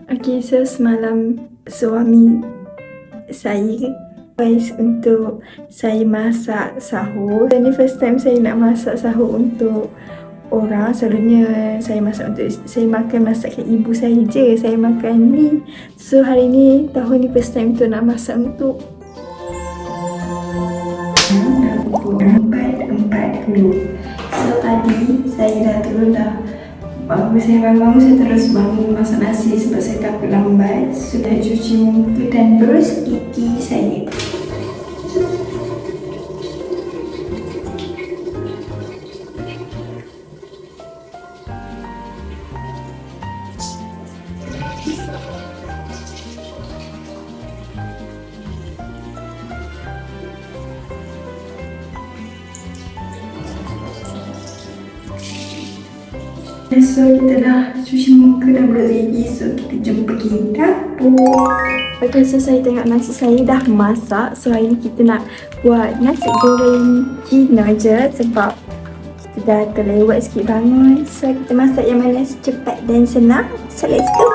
Okay, so semalam suami saya advice untuk saya masak sahur. Ini first time saya nak masak sahur untuk orang. Selalunya saya masak untuk saya masakan ibu saya je. Saya makan ni. So hari ni tahun ni first time tu nak masak untuk pukul 4.40. So tadi saya dah turun dah. Baru saya bangun, saya terus bangun masak nasi sebab saya takut lambat. Sudah cuci muka dan brush gigi saya. So kita dah cuci muka dan brush gigi. So kita jom pergi dapur. Okay, so saya tengok nasi saya dah masak. So hari ni kita nak buat nasi goreng Cina je sebab kita dah terlewat sikit bangun. So kita masak yang mana cepat dan senang. So let's go.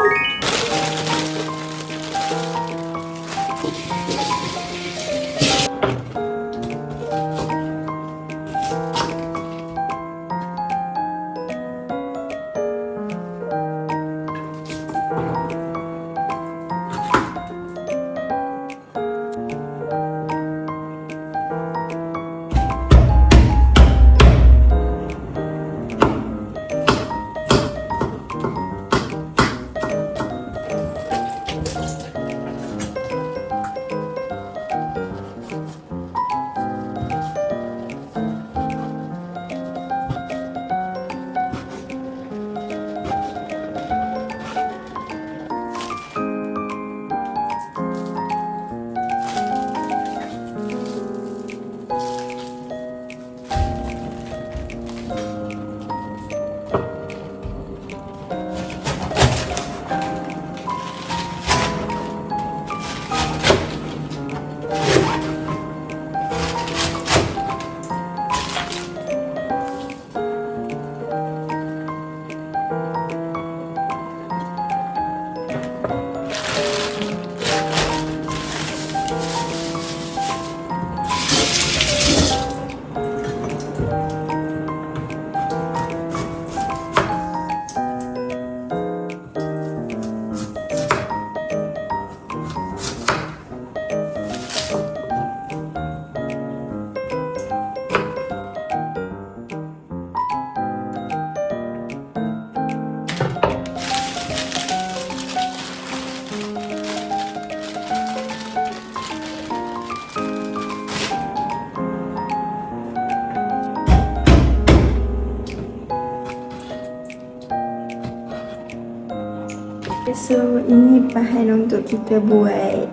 So ini bahan untuk kita buat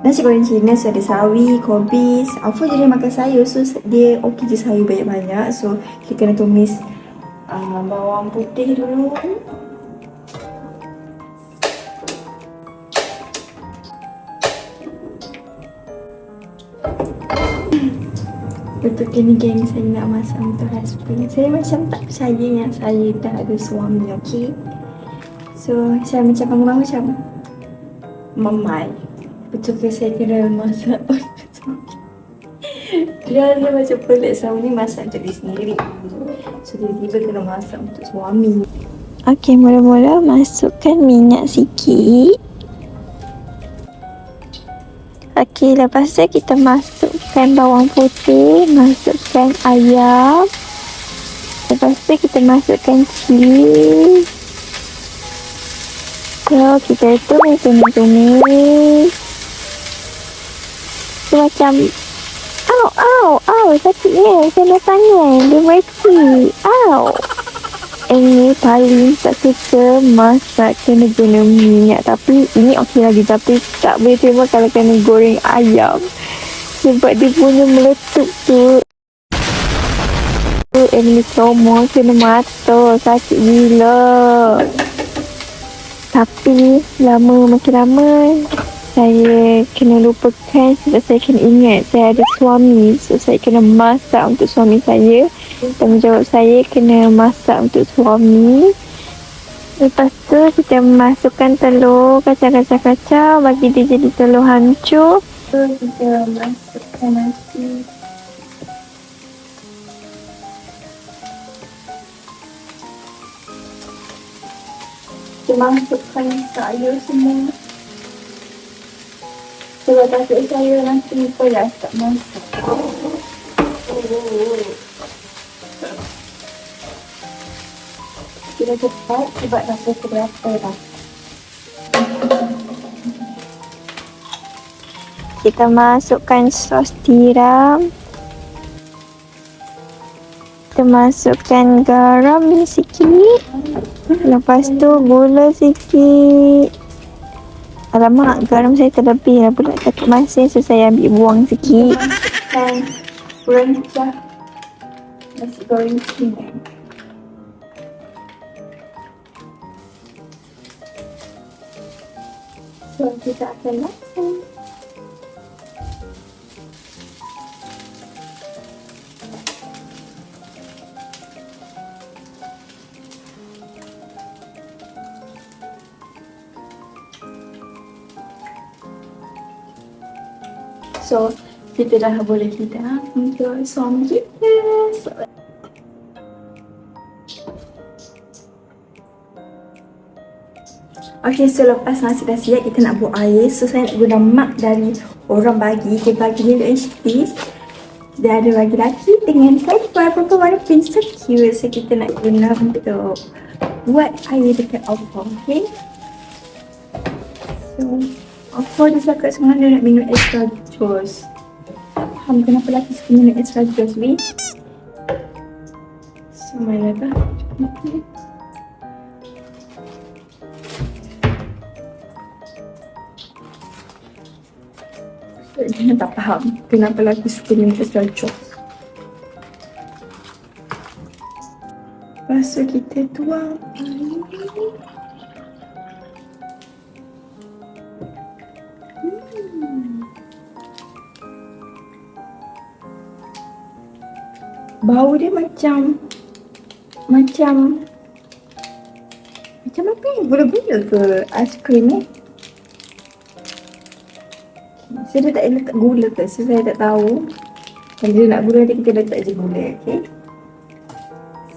nasi goreng Cina. So ada sawi, kobis. Alfa je dia makan sayur, so dia okey je sayur banyak-banyak. So kita kena tumis bawang putih dulu. Untuk ini geng saya nak masak untuk husband. Saya macam tak percaya yang saya dah ada suami, okey. So, saya macam bangun-bangun macam mamai. Betul ke saya kena masak untuk suami? Dia macam pelik, selama ni masak untuk diri sendiri. So, tiba-tiba kena masak untuk suami. Okey, mula-mula masukkan minyak sikit. Okey, lepas tu kita masukkan bawang putih, masukkan ayam. Lepas tu kita masukkan cili. So, kita tumis. So, macam sakitnya, kena tangan, dia mati. Ini paling tak suka masak kena guna minyak. Tapi ini okey lagi, tapi tak boleh terima kalau kena goreng ayam sebab dia punya meletup tu. Ini semua kena mata, sakit gila. Tapi makin lama saya kena lupakan sebab saya kena ingat saya ada suami. So saya kena masak untuk suami saya. Tanggungjawab saya kena masak untuk suami. Lepas tu kita masukkan telur, kacau-kacau-kacau bagi dia jadi telur hancur. So, kita masukkan nasi. Kita masukkan sayur semua. Kalau tak sayur nanti pedas tak masak. Kita cepat sebab dah pukul berapa dah. Kita masukkan sos tiram. Kita masukkan garam sikit. Lepas tu gula sikit. Alamak, garam saya terlebih lah pula. Takut masin, so saya ambil buang sikit. Dan rencah nasi goreng Cina. So, kita akan masak. So, kita dah boleh hidang untuk suami kita. So, okay, so lepas nasi dah siap, kita nak buat air. So, saya nak guna mak dari orang bagi. Dia bagi milk and cheese. Dia ada bagi laki dengan perempuan warna pink. So cute. So, kita nak guna untuk buat air dekat oven. Okay. So, oven dia cakap sebenarnya dia nak minum extra juice. Kenapa lelaki suka minum extra juice, weh? So, mana dah? Dia tak faham kenapa lelaki suka minum extra juice. Lepas tu kita tuang air. Bau dia macam apa ni? Gula-gula ke aiskrim ni? So, dia tak letak gula ke? So, saya tak tahu. Kalau dia nak gula nanti kita letak je gula, okay?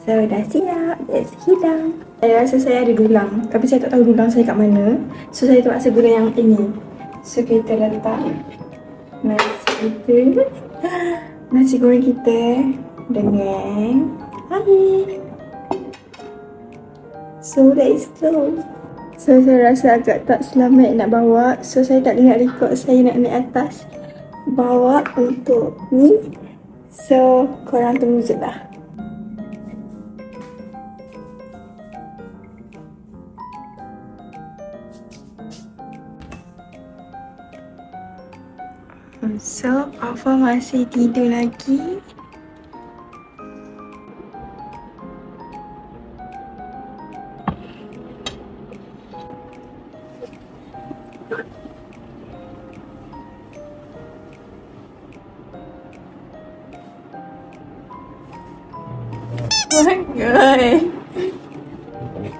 So, dah siap. Let's hidang. Saya rasa saya ada dulang. Tapi saya tak tahu dulang saya kat mana. So, saya terpaksa guna yang ini. So, kita letak nasi goreng kita dengan air. So, let's go. So, saya rasa agak tak selamat nak bawa. So, saya tak nak record saya nak naik atas bawa untuk ni. So, korang tunggu je lah. So, Alfa masih tidur lagi.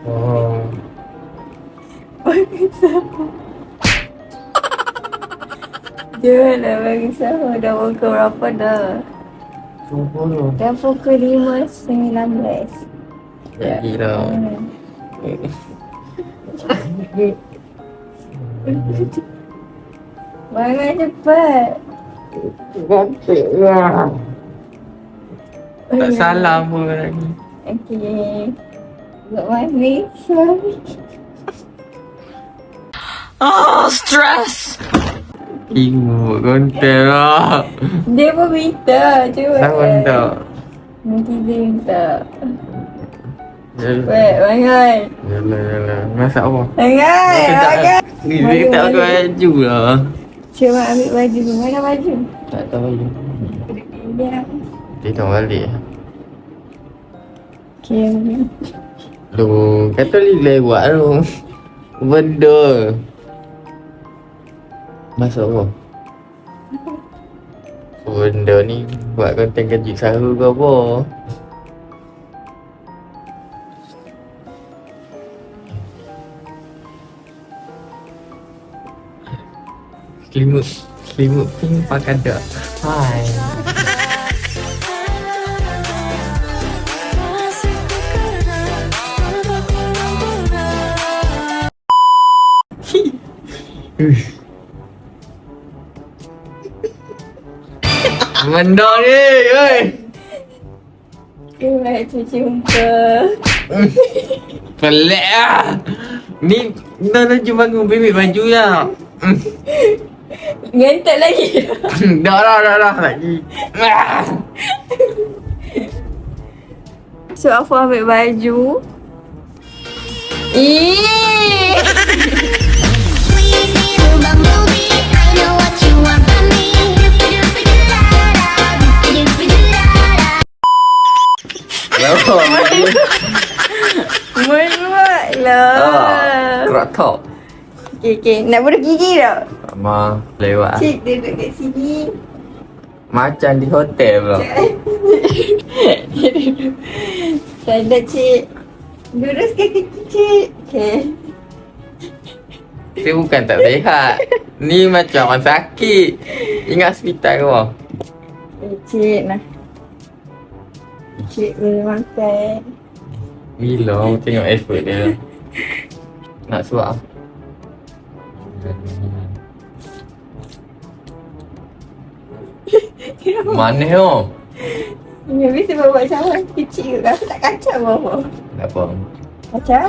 Bangun. Bagi sahur. Janganlah bagi sahur. Dah pukul berapa dah? Dah pukul 5.19. Lagi dah. Bangun cepat. Tak salam pun lagi. Okay. Buat manis. Sorry. Oh, stress! Ibu, konten lah. Dia pun minta. Cuba. Siapa minta? Nanti dia minta. Yalah, Wait, bangun. yalah. Masak apa? Bangun. Bangun. Dia tak pakai baju lah. Cuba ambil baju. Mana baju? Tak tahu baju. Ya. Dia tak balik. Okay. Lu, kata lewat lu. Benda. Masak apa? Benda ni buat konten kejut sahur ke apa? Selimut pink pakai dak. Hai. Benda ni, oi. Kau cuci muka. Pelik ah. Ni nak jumpa bangun bebek baju ya. Ngentak lagi. Dah lagi. So, aku ambil baju. Ih. Meluatlah. Crop top. Okay. Nak bunuh gigi tak? Ma, lewat. Cik duduk kat sini. Macam di hotel pula. Standard cik. Luruskan kaki cik. Okay. Saya bukan tak sihat. Ni macam orang sakit. Ingat hospital ke apa? Cik nah. Cik boleh makan. Bila aku tengok effort dia. Nak suap. Manis tu. Ni habis sebab buat cawan kecil ke? Aku tak kacau apa-apa. Tak apa. Kacau?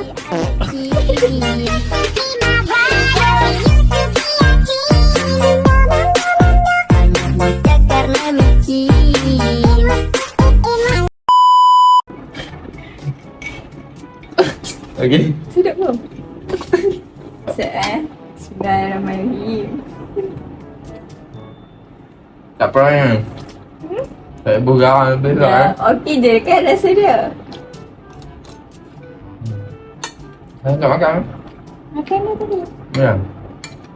Okey. Sedap ke? Sedap Bismillahirrahmanirrahim. Tak apa ni. Tak bergarang lebih tak Okey je kan rasa dia. Saya nak makan. Makan dah tadi. Ya.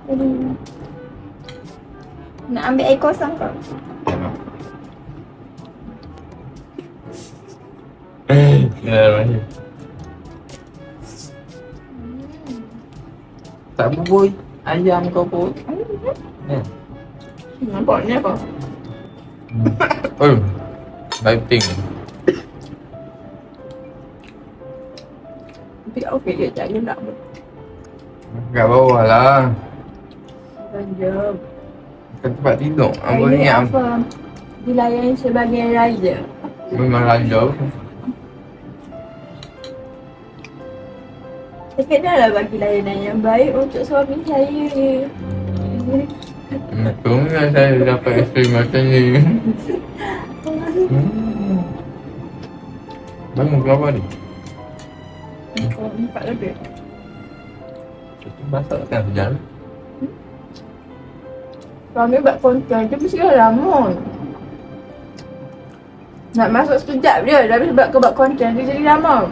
Tadi. Nak ambil air kosong kau? Bismillahirrahmanirrahim. Tak bubur ayam kau pun. Ya. Nampak ni apa? Oh. Lighting. Tapi okey dia cakap dia nak ber. Kat bawah lah. Jom. Kat tempat tidur. Apa Ini ni am? apa? Dilayani sebagai raja. Memang raja. Saya dah lah bagi layanan yang baik untuk suami saya. Untungnya saya dapat ekstrim macam ni. Bangun berapa ni? Kau 4 lebih. Itu masak kan sejam. Suami buat konten dia mesti lama. Nak masuk sekejap dia, dah habis buat konten dia jadi lama.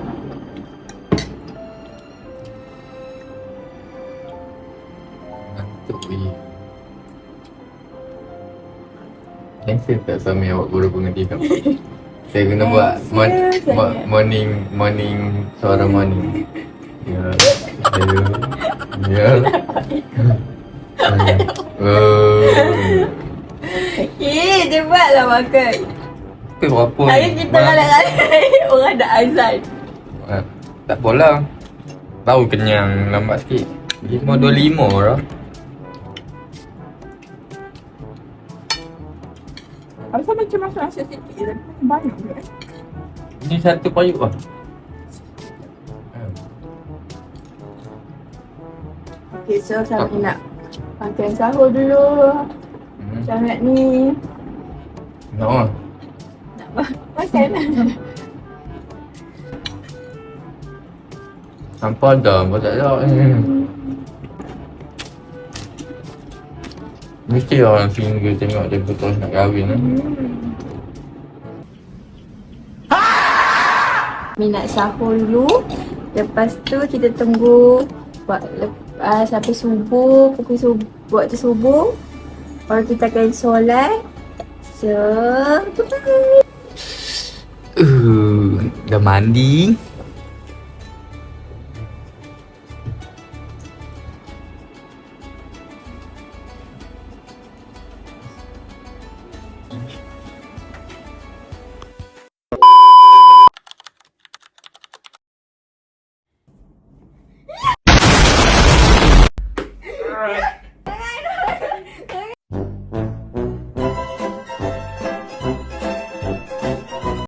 Ngantuk ni. Cancel tak suami awak guru pengerti kau? Saya kena buat morning suara morning. Ya. Ya. Dia buatlah makan. Tapi berapa ni? Hari kita galak-galak orang dah azan. Tak apalah. Tahu kenyang lambat sikit. 5.25 lah. Apa macam masuk nasi sikit je. Banyak je. Ini satu payuk lah. Okay, so saya nak makan sahur dulu. Sangat ni. Nak lah. Nak makan lah. Hampa dah, kau tak ada. Mesti orang single tengok dia betul nak kahwin lah. Minat sahur dulu. Lepas tu kita tunggu buat sampai subuh, waktu subuh. Baru kita akan solat. So, Dah mandi.